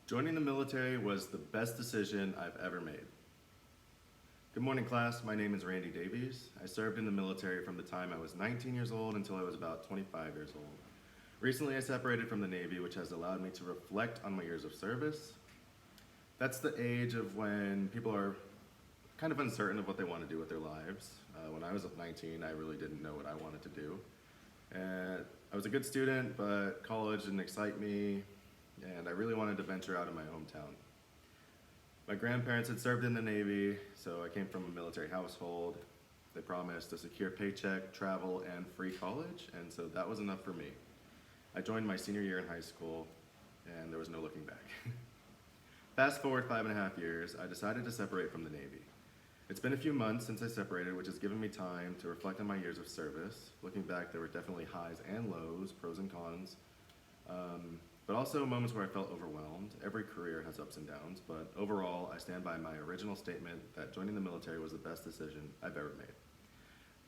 Joining the military was the best decision I've ever made. Good morning, class. My name is Randy Davies. I served in the military from the time I was 19 years old until I was about 25 years old. Recently, I separated from the Navy, which has allowed me to reflect on my years of service. That's the age of when people are kind of uncertain of what they want to do with their lives. When I was 19, I really didn't know what I wanted to do. And I was a good student, but college didn't excite me, and I really wanted to venture out of my hometown. My grandparents had served in the Navy, so I came from a military household. They promised a secure paycheck, travel, and free college, and so that was enough for me. I joined my senior year in high school, and there was no looking back. Fast forward 5.5 years, I decided to separate from the Navy. It's been a few months since I separated, which has given me time to reflect on my years of service. Looking back, there were definitely highs and lows, pros and cons, but also moments where I felt overwhelmed. Every career has ups and downs, but overall, I stand by my original statement that joining the military was the best decision I've ever made.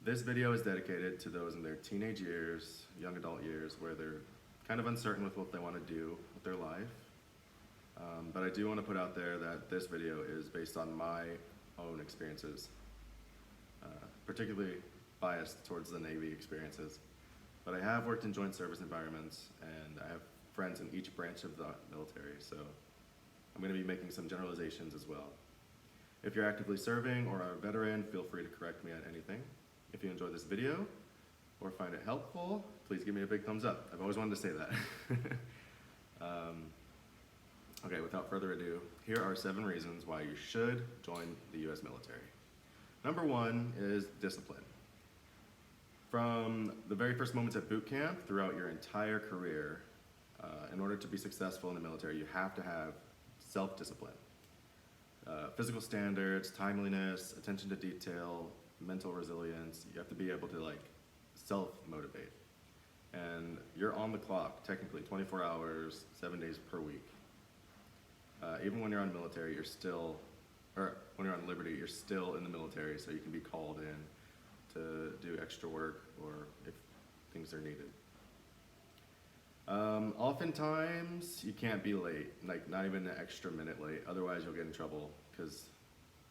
This video is dedicated to those in their teenage years, young adult years, where they're kind of uncertain with what they want to do with their life. But I do want to put out there that this video is based on my own experiences, particularly biased towards the Navy experiences. But I have worked in joint service environments, and I have friends in each branch of the military, so I'm going to be making some generalizations as well. If you're actively serving or are a veteran, feel free to correct me on anything. If you enjoyed this video or find it helpful, please give me a big thumbs up. I've always wanted to say that. Okay, without further ado, here are 7 reasons why you should join the U.S. military. Number 1 is discipline. From the very first moments at boot camp throughout your entire career, in order to be successful in the military, you have to have self-discipline. Physical standards, timeliness, attention to detail, mental resilience. You have to be able to self-motivate. And you're on the clock, technically 24 hours, 7 days per week. Even when you're on military, when you're on liberty, you're still in the military, so you can be called in to do extra work or if things are needed. Oftentimes, you can't be late, not even an extra minute late, otherwise you'll get in trouble, because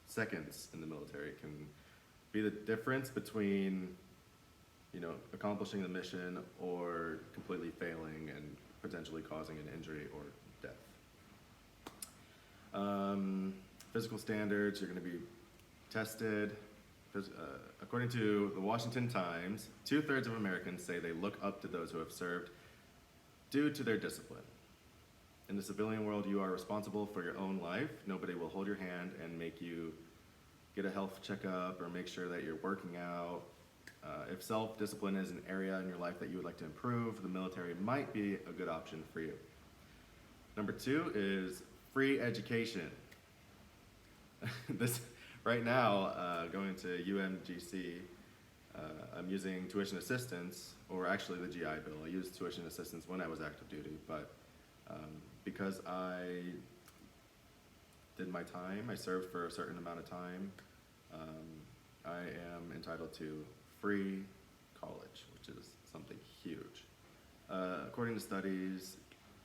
seconds in the military can be the difference between accomplishing the mission or completely failing and potentially causing an injury or death. Physical standards, you're going to be tested. According to the Washington Times, 2/3 of Americans say they look up to those who have served due to their discipline. In the civilian world, you are responsible for your own life. Nobody will hold your hand and make you get a health checkup or make sure that you're working out. If self-discipline is an area in your life that you would like to improve, the military might be a good option for you. Number 2 is free education. Right now, going to UMGC, I'm using tuition assistance, or actually the GI Bill. I used tuition assistance when I was active duty, but because I did my time, I served for a certain amount of time, I am entitled to free college, which is something huge. According to studies,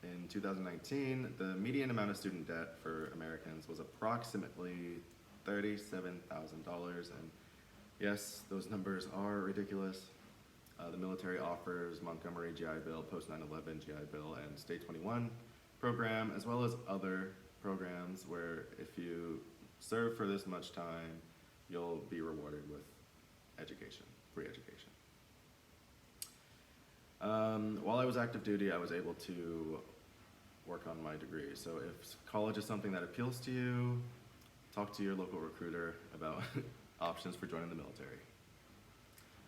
in 2019, the median amount of student debt for Americans was approximately $37,000, and yes, those numbers are ridiculous. The military offers Montgomery GI Bill, post 9/11 GI Bill, and State 21 program, as well as other programs where if you serve for this much time, you'll be rewarded with education, free education. While I was active duty, I was able to work on my degree. So if college is something that appeals to you, talk to your local recruiter about options for joining the military.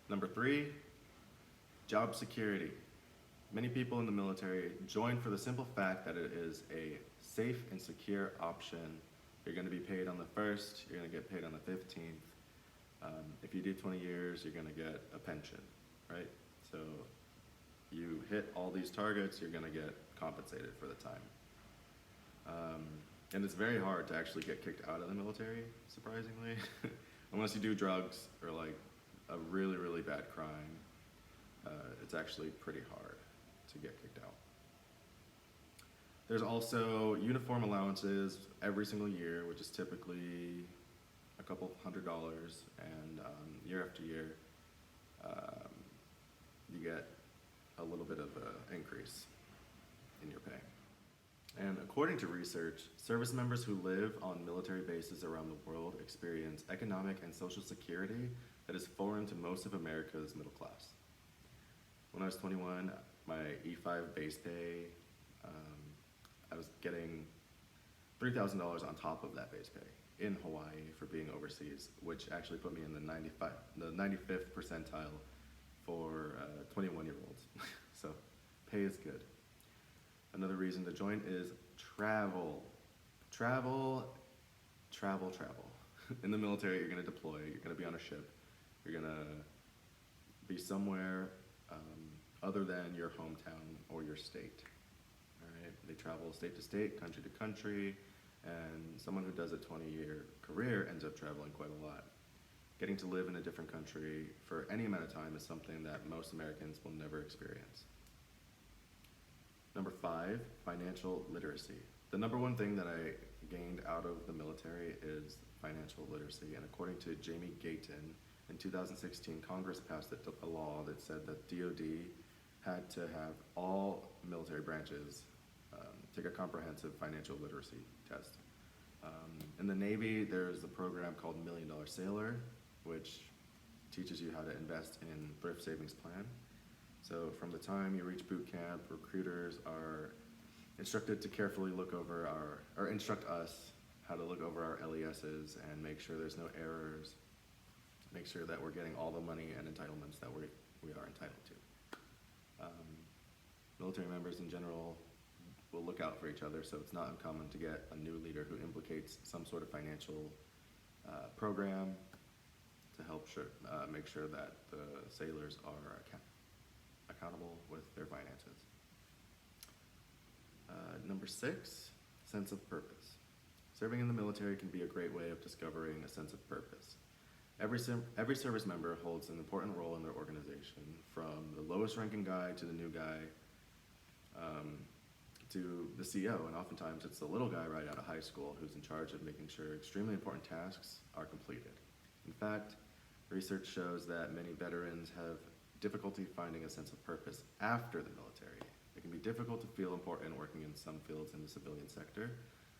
Number 3, job security. Many people in the military join for the simple fact that it is a safe and secure option. You're going to be paid on the 1st, you're going to get paid on the 15th. If you do 20 years, you're going to get a pension, right? So you hit all these targets, you're going to get compensated for the time. And it's very hard to actually get kicked out of the military, surprisingly, unless you do drugs or a really, really bad crime. It's actually pretty hard to get kicked There's also uniform allowances every single year, which is typically a couple $100s, and year after year, um, you get a little bit of an increase in your pay. And according to research, service members who live on military bases around the world experience economic and social security that is foreign to most of America's middle class. When I was 21, my E5 base pay, I was getting $3,000 on top of that base pay in Hawaii for being overseas, which actually put me in the 95th percentile for 21-year-olds. So pay is good. Another reason to join is travel. Travel. In the military, you're gonna deploy, you're gonna be on a ship, you're gonna be somewhere other than your hometown or your state. All right? They travel state to state, country to country, and someone who does a 20-year career ends up traveling quite a lot. Getting to live in a different country for any amount of time is something that most Americans will never experience. Number 5, financial literacy. The number one thing that I gained out of the military is financial literacy. And according to Jamie Gayton, in 2016, Congress passed a law that said that DoD had to have all military branches take a comprehensive financial literacy test. In the Navy, there's a program called $1 Million Sailor, which teaches you how to invest in thrift savings plan. So from the time you reach boot camp, recruiters are instructed to carefully instruct us how to look over our LESs and make sure there's no errors, make sure that we're getting all the money and entitlements that we are entitled to. Military members in general will look out for each other, so it's not uncommon to get a new leader who implicates some sort of financial program to help make sure that the sailors are accountable with their finances. Number 6, sense of purpose. Serving in the military can be a great way of discovering a sense of purpose. Every service member holds an important role in their organization, from the lowest ranking guy to the new guy, to the CO, and oftentimes it's the little guy right out of high school who's in charge of making sure extremely important tasks are completed. In fact, research shows that many veterans have difficulty finding a sense of purpose after the military. It can be difficult to feel important working in some fields in the civilian sector,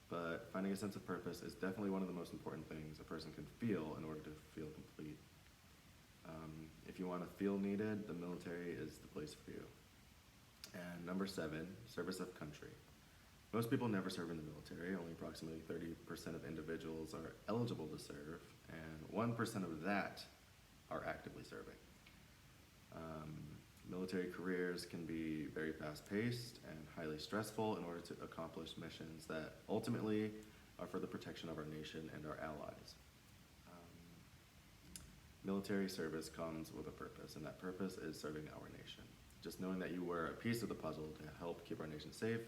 but finding a sense of purpose is definitely one of the most important things a person can feel in order to feel complete. If you want to feel needed, the military is the place for you. And number 7, service of country. Most people never serve in the military. Only approximately 30% of individuals are eligible to serve, and 1% of that are actively serving. Military careers can be very fast-paced and highly stressful in order to accomplish missions that ultimately are for the protection of our nation and our allies. Military service comes with a purpose, and that purpose is serving our nation. Just knowing that you were a piece of the puzzle to help keep our nation safe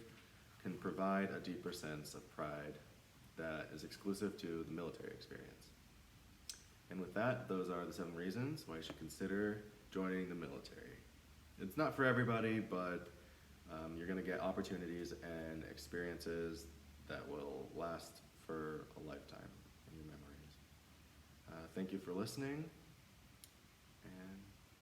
can provide a deeper sense of pride that is exclusive to the military experience. And with that, those are the 7 reasons why you should consider joining the military. It's not for everybody, but you're going to get opportunities and experiences that will last for a lifetime in your memories. Thank you for listening.